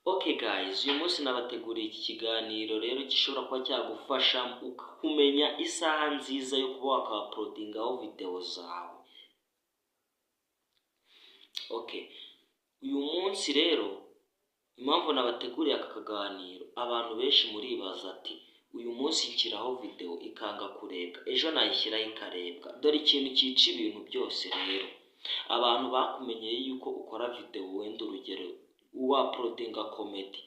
Okay guys, uyu munsi nabateguriye iki kiganiro rero gishobora kuba cyagufasha kumenya isaha nziza yo kuba waka-uploadingaho video zawe. Okay. Uyu munsi rero impamvu nabateguriye aka kaganiro, abantu benshi muribaza ati uyu munsi nshyiraho video ikanga kurebwa, ejo nayishyiraho ikarebwa. Dore ikintu cyica ibintu byose rero. Abantu bakumenyeye yuko ukora video wenda urugero uploadinga comedy.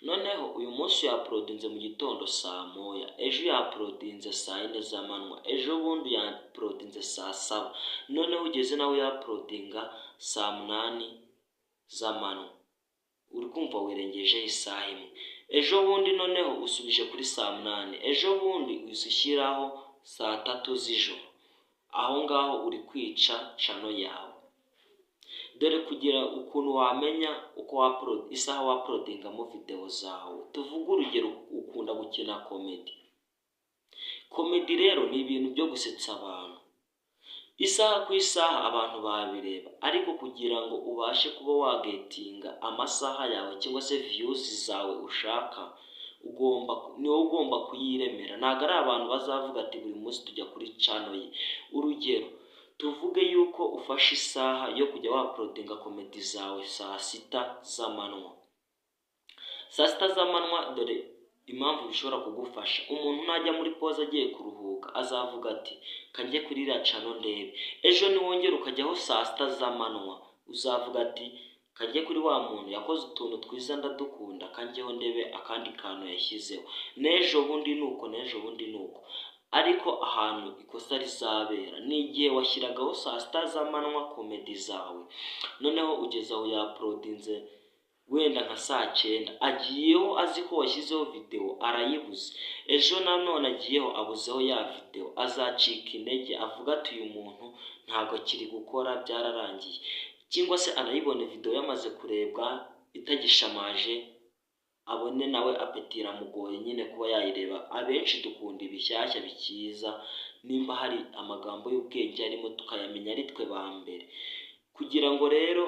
Noneho uyu munsi uploadinze mu gitondo saa moya, ejo uploadinze saa 4 z'amanywa, ejo bundi uploadinze saa 7, noneho ugeze nawe uploadinga saa 8 z'amanywa. Uri kumva wirengeje isaha imwe. Ejo bundi noneho usubije kuri saa 8, ejo bundi ushyiraho saa 3 z'ijoro. Aho ngaho uri kwica channel yawe. Dore kugira ukuntu wamenya uko isaha uploadingamo video zawe. Tuvuga urugero ukunda gukina comedy. Comedy rero ni ibintu byo gusetsa abantu. Isaha ku isaha abantu babireba, ariko kugira ngo ubashe kuba wagetinga amasaha yawe cyangwa se views zawe ushaka, ugomba kuyiremera. Ntago ari abantu bazavuga ati buri munsi tujya kuri channel ye. Urugero tuvuge yuko ufashe isaha yo kujya uploadinga comedy zawe saa 6 z'amanywa. Saa 6 z'amanywa, dore impamvu bishobora kugufasha. Umuntu najya muri pause agiye kuruhuka azavuga ati kanjye kuri iriya channel ndebe. Ejo niwongera ukajyaho saa 6 z'amanywa, uzavuga ati kanjye kuri wa muntu yakoze utuntu twiza ndadukunda, kanjyeho ndebe akandi kantu yashyizeho. N'ejo bundi nuko, n'ejo bundi nuko. Ariko ahantu ikosa rizabera ni igihe washyiragaho saa 6 z'amanywa comedy zawe, noneho ugeze aho uploadinze wenda nka saa 9, agiyeho azi ko washyizeho video arayibuze. Ejo nanone agiyeho abuzeho ya video, azacika intege avuga ati uyu muntu ntabwo akiri gukora, byararangiye. Cyangwa se anayibone video yamaze kurebwa itagishamaje, abone nawe apetira mugoye nyine kuba yayireba. Abenshi dukunda ibishyashya bikiza, nimba hari amagambo y'ubwenge arimo tukayamenya ari twe ba mbere. Kugira ngo rero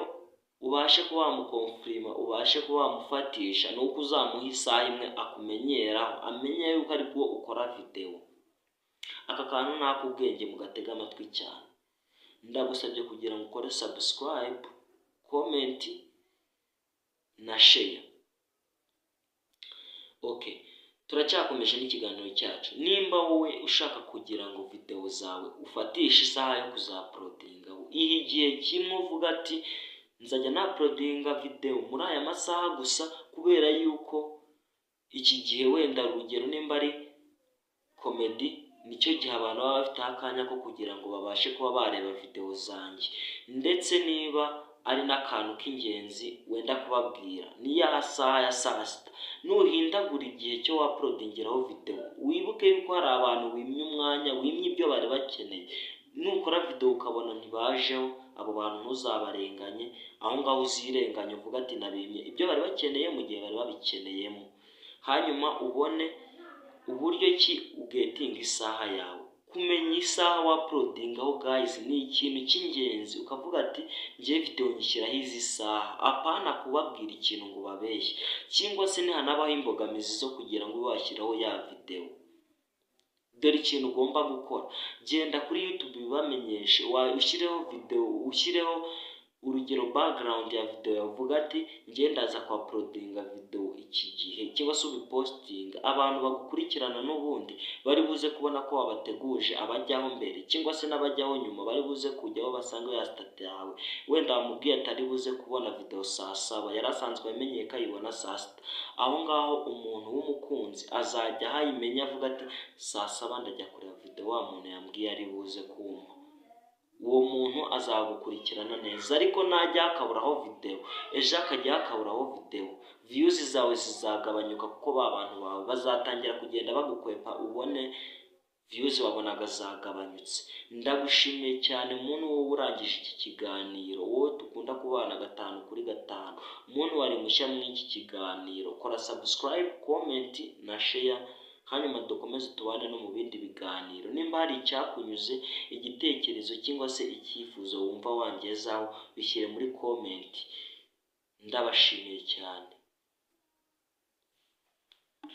ubashe kuba wamukonfirima, ubashe kuba wamufatisha, nuko uzamuha isaha imwe akumenyeraho, amenye yuko ari bwo ukora video. Aka kantu nakubwenge mugatega amatwi cyane. Ndagusabye kugira ngo ukore subscribe, comment na share. Okay, turacyakomeje n'ikiganiro cyacu. Nimba wowe ushaka kugira ngo video zawe ufatishe isaha yo kuzauploadinga, ihe igihe kimwe uvuga ati nzajya na uploadinga video muri aya masaha gusa, kubera yuko iki gihe wenda urugero nimba ari comedy, nicyo gihe abantu baba bafite akanya ko kugira ngo babashe kuba bareba video zanjye. Ndetse niba ari n'akantu k'ingenzi wenda kubabwira, ni ya saha ya saa 6. Nuhindagura igihe cyo uploadingiraho video, wibuke yuko hari abantu wimye umwanya, wimye ibyo bari bakeneye. Nukora video ukabona ntibajeho, abo bantu ntuzabarenganye, aho ngaho uzirenganya uvuga ati nabimye ibyo bari bakeneye mu gihe bari babikeneyemo. Hanyuma ubone uburyo ki ugetinga isaha yawe. Kumenya isaha uploadingaho guys ni ikintu cy'ingenzi. Ukavuga ati ngiye video nyishyiraho izi saha, apana kubabwira ikintu ngo babeshye. Cyangwa se ntihanabaho imbogamizi zo kugira ngo washyiraho ya video. Dore ikintu ugomba gukora, genda kuri YouTube bibamenyeshe, ushyireho video, ushyireho urugero background ya video yavuga ati ngiye ndaza kwa uploadinga video iki gihe, cyangwa se ubiposting. Abantu bagukurikirana n'ubundi bari buze kubona ko wabateguje abajyaho mbere, cyangwa se n'abajyaho nyuma bari buze kujyaho basanga ya stat yawe. Wenda wamubwiye atari buze kubona video saa 7, yarasanzwe amenyeye ko ayibona saa 6. Aho ngaho umuntu w'umukunzi azajya hayimenya avuga ati saa 7 ndajya kureba video wa muntu yambwiye ari buze kumpa. Uwo muntu azagukurikirana neza. Ariko najya akaburaho video, ejo akajya akaburaho video, views zawe zizagabanyuka, kuko abantu bawe bazatangira kugenda bagukwepa, ubone views wabonaga zagabanyutse. Ndagushimiye cyane muntu wowe urangije iki kiganiro, wowe dukunda kubana 5 kuri 5. Muntu wari mushya muri iki kiganiro, kora subscribe, comment na share. Hanyuma dukomeze tubane no mu bindi biganiro. Nimba hari icyakunyuze, igitekerezo cyangwa se icyifuzo wumva wangezaho, bishyire muri comment. Ndabashimiye cyane.